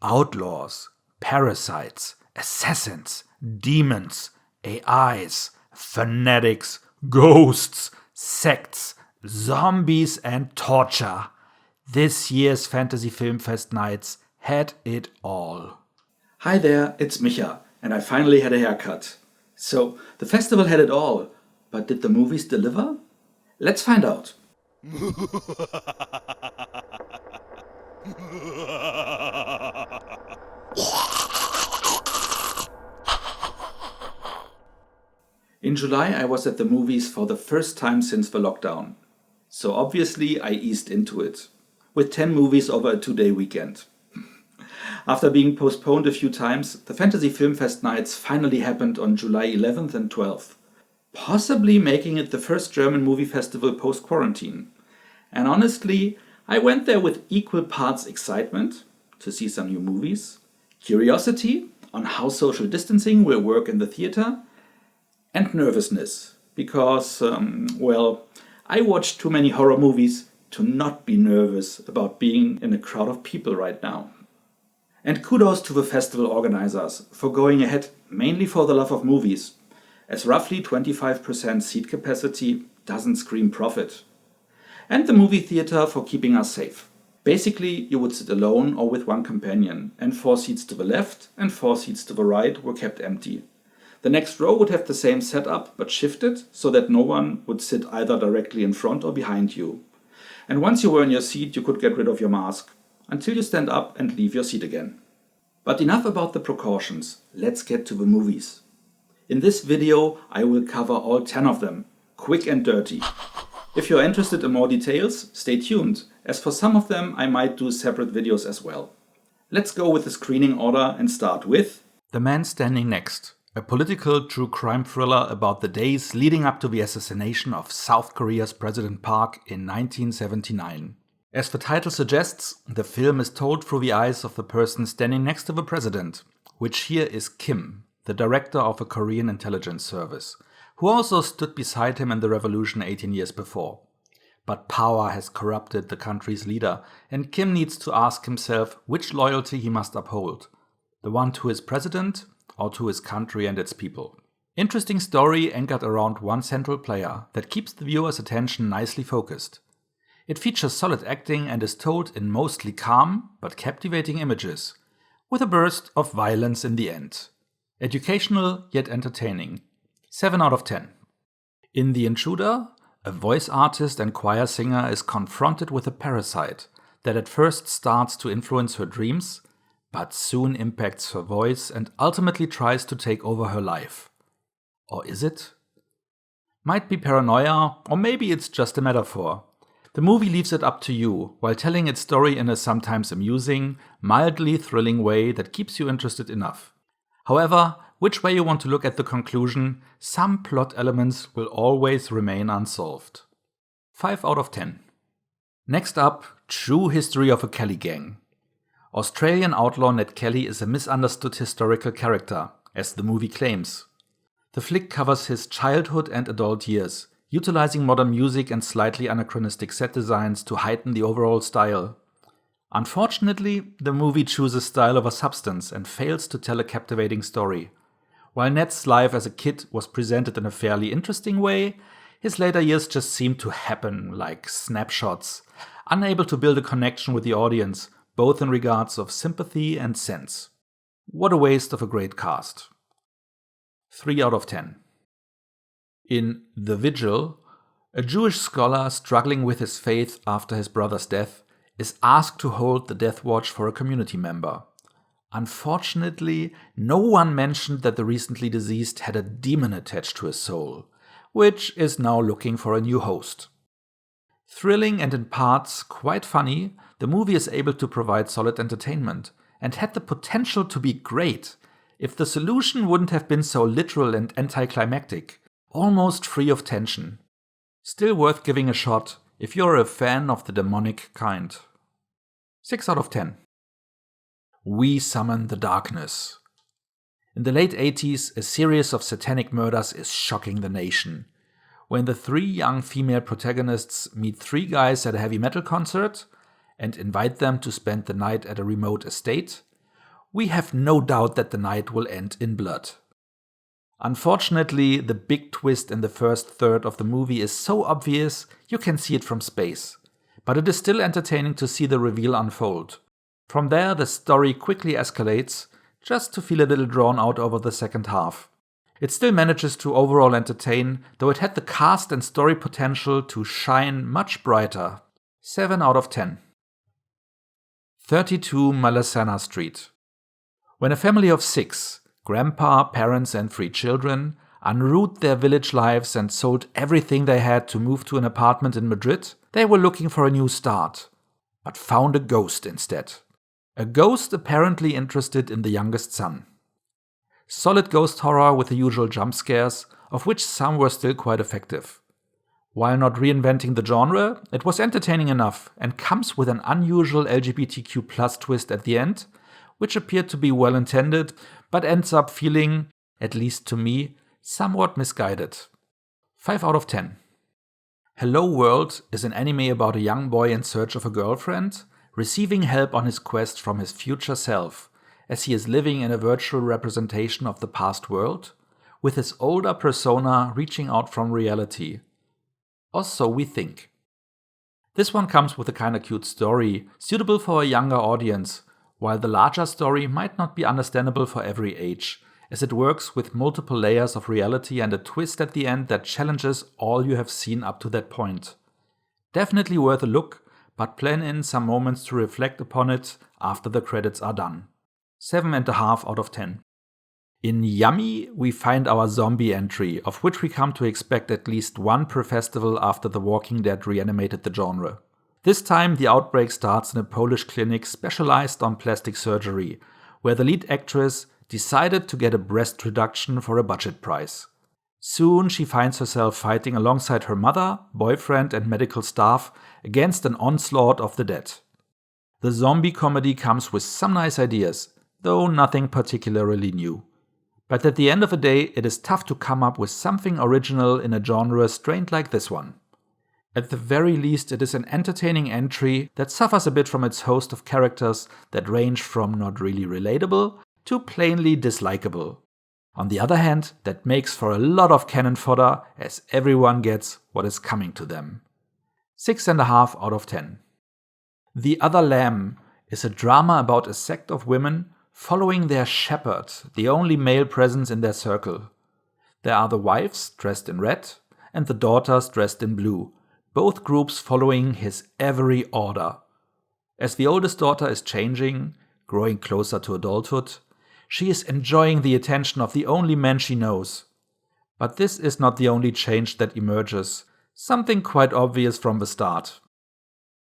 outlaws, parasites, assassins, demons, AIs, fanatics, ghosts, sects, zombies and torture. This year's Fantasy FilmFest nights had it all. Hi there, it's Micha, and I finally had a haircut. So, the festival had it all, but did the movies deliver? Let's find out. In July, I was at the movies for the first time since the lockdown. So obviously, I eased into it, with 10 movies over a 2-day weekend. After being postponed a few times, the Fantasy FilmFest nights finally happened on July 11th and 12th, possibly making it the first German movie festival post-quarantine. And honestly, I went there with equal parts excitement to see some new movies, curiosity on how social distancing will work in the theater, and nervousness, because, I watched too many horror movies to not be nervous about being in a crowd of people right now. And kudos to the festival organizers for going ahead mainly for the love of movies, as roughly 25% seat capacity doesn't scream profit. And the movie theater for keeping us safe. Basically, you would sit alone or with one companion, and 4 seats to the left and 4 seats to the right were kept empty. The next row would have the same setup but shifted so that no one would sit either directly in front or behind you. And once you were in your seat, you could get rid of your mask until you stand up and leave your seat again. But enough about the precautions, let's get to the movies. In this video, I will cover all 10 of them, quick and dirty. If you're interested in more details, stay tuned, as for some of them I might do separate videos as well. Let's go with the screening order and start with The Man Standing Next, a political true crime thriller about the days leading up to the assassination of South Korea's President Park in 1979. As the title suggests, the film is told through the eyes of the person standing next to the president, which here is Kim, the director of a Korean intelligence service, who also stood beside him in the revolution 18 years before. But power has corrupted the country's leader, and Kim needs to ask himself which loyalty he must uphold, the one to his president or to his country and its people. Interesting story anchored around one central player that keeps the viewer's attention nicely focused. It features solid acting and is told in mostly calm but captivating images, with a burst of violence in the end. Educational yet entertaining. 7 out of 10. In The Intruder, a voice artist and choir singer is confronted with a parasite that at first starts to influence her dreams, but soon impacts her voice and ultimately tries to take over her life. Or is it? Might be paranoia, or maybe it's just a metaphor. The movie leaves it up to you, while telling its story in a sometimes amusing, mildly thrilling way that keeps you interested enough. However, which way you want to look at the conclusion, some plot elements will always remain unsolved. 5 out of 10. Next up, True History of a Kelly Gang. Australian outlaw Ned Kelly is a misunderstood historical character, as the movie claims. The flick covers his childhood and adult years, utilizing modern music and slightly anachronistic set designs to heighten the overall style. Unfortunately, the movie chooses style over substance and fails to tell a captivating story. While Ned's life as a kid was presented in a fairly interesting way, his later years just seemed to happen like snapshots, unable to build a connection with the audience, both in regards of sympathy and sense. What a waste of a great cast. 3 out of 10. In The Vigil, a Jewish scholar struggling with his faith after his brother's death is asked to hold the death watch for a community member. Unfortunately, no one mentioned that the recently deceased had a demon attached to his soul, which is now looking for a new host. Thrilling and in parts quite funny, the movie is able to provide solid entertainment and had the potential to be great if the solution wouldn't have been so literal and anticlimactic, almost free of tension. Still worth giving a shot if you're a fan of the demonic kind. 6 out of 10. We Summon the Darkness. In the late 80s, a series of satanic murders is shocking the nation. When the 3 young female protagonists meet 3 guys at a heavy metal concert and invite them to spend the night at a remote estate, we have no doubt that the night will end in blood. Unfortunately, the big twist in the first third of the movie is so obvious you can see it from space, but it is still entertaining to see the reveal unfold. From there, the story quickly escalates, just to feel a little drawn out over the second half. It still manages to overall entertain, though it had the cast and story potential to shine much brighter. 7 out of 10. 32 Malasaña Street. When a family of 6, grandpa, parents and 3 children, unroot their village lives and sold everything they had to move to an apartment in Madrid, they were looking for a new start, but found a ghost instead. A ghost apparently interested in the youngest son. Solid ghost horror with the usual jump scares, of which some were still quite effective. While not reinventing the genre, it was entertaining enough and comes with an unusual LGBTQ+ twist at the end, which appeared to be well intended, but ends up feeling, at least to me, somewhat misguided. 5 out of 10. Hello World is an anime about a young boy in search of a girlfriend, receiving help on his quest from his future self, as he is living in a virtual representation of the past world, with his older persona reaching out from reality. Or so we think. This one comes with a kinda cute story, suitable for a younger audience, while the larger story might not be understandable for every age, as it works with multiple layers of reality and a twist at the end that challenges all you have seen up to that point. Definitely worth a look, but plan in some moments to reflect upon it after the credits are done. 7.5 out of 10. In Yummy, we find our zombie entry, of which we come to expect at least one per festival after The Walking Dead reanimated the genre. This time, the outbreak starts in a Polish clinic specialized on plastic surgery, where the lead actress decided to get a breast reduction for a budget price. Soon, she finds herself fighting alongside her mother, boyfriend, and medical staff against an onslaught of the dead. The zombie comedy comes with some nice ideas, though nothing particularly new. But at the end of the day, it is tough to come up with something original in a genre strained like this one. At the very least, it is an entertaining entry that suffers a bit from its host of characters that range from not really relatable to plainly dislikable. On the other hand, that makes for a lot of cannon fodder, as everyone gets what is coming to them. 6.5 out of 10. The Other Lamb is a drama about a sect of women following their shepherd, the only male presence in their circle. There are the wives dressed in red and the daughters dressed in blue, both groups following his every order. As the oldest daughter is changing, growing closer to adulthood, she is enjoying the attention of the only man she knows. But this is not the only change that emerges, something quite obvious from the start.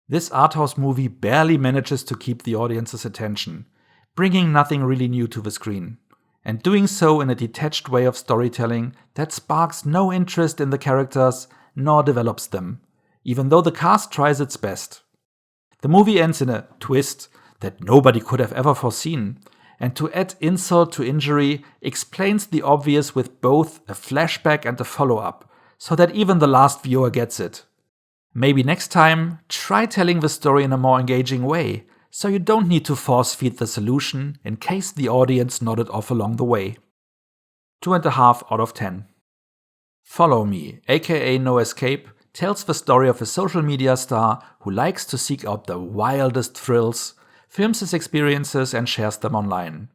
This arthouse movie barely manages to keep the audience's attention, bringing nothing really new to the screen, and doing so in a detached way of storytelling that sparks no interest in the characters nor develops them, even though the cast tries its best. The movie ends in a twist that nobody could have ever foreseen, and to add insult to injury, explains the obvious with both a flashback and a follow-up, so that even the last viewer gets it. Maybe next time, try telling the story in a more engaging way, so you don't need to force-feed the solution in case the audience nodded off along the way. 2.5 out of 10. Follow Me, a.k.a. No Escape, tells the story of a social media star who likes to seek out the wildest thrills, films his experiences and shares them online.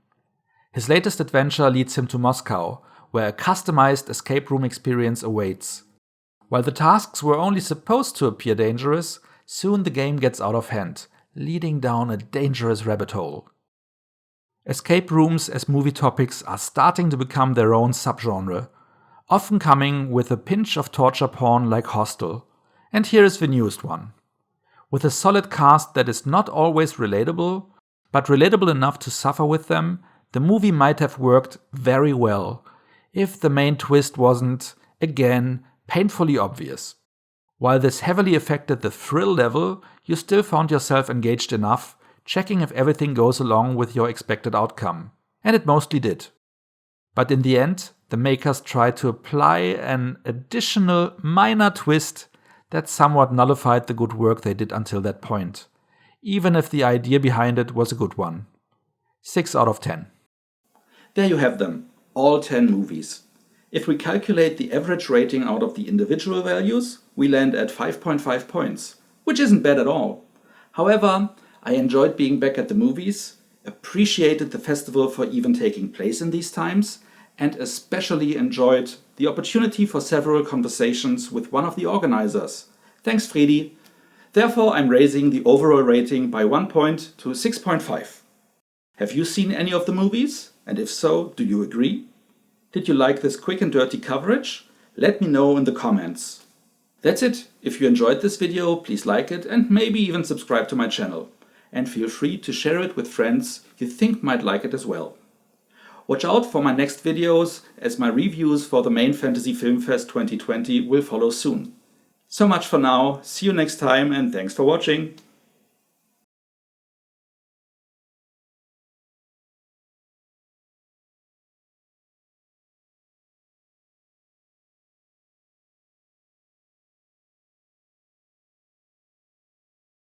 His latest adventure leads him to Moscow, where a customized escape room experience awaits. While the tasks were only supposed to appear dangerous, soon the game gets out of hand, leading down a dangerous rabbit hole. Escape rooms as movie topics are starting to become their own subgenre, often coming with a pinch of torture porn like Hostel, and here is the newest one. With a solid cast that is not always relatable, but relatable enough to suffer with them, the movie might have worked very well, if the main twist wasn't, again, painfully obvious. While this heavily affected the thrill level, you still found yourself engaged enough, checking if everything goes along with your expected outcome. And it mostly did. But in the end, the makers tried to apply an additional minor twist that somewhat nullified the good work they did until that point, even if the idea behind it was a good one. 6 out of 10. There you have them, all 10 movies. If we calculate the average rating out of the individual values, we land at 5.5 points, which isn't bad at all. However, I enjoyed being back at the movies, appreciated the festival for even taking place in these times, and especially enjoyed the opportunity for several conversations with one of the organizers. Thanks, Fredi. Therefore, I'm raising the overall rating by 1 point to 6.5. Have you seen any of the movies? And if so, do you agree? Did you like this quick and dirty coverage? Let me know in the comments. That's it. If you enjoyed this video, please like it and maybe even subscribe to my channel. And feel free to share it with friends you think might like it as well. Watch out for my next videos, as my reviews for the main Fantasy Film Fest 2020 will follow soon. So much for now, see you next time and thanks for watching!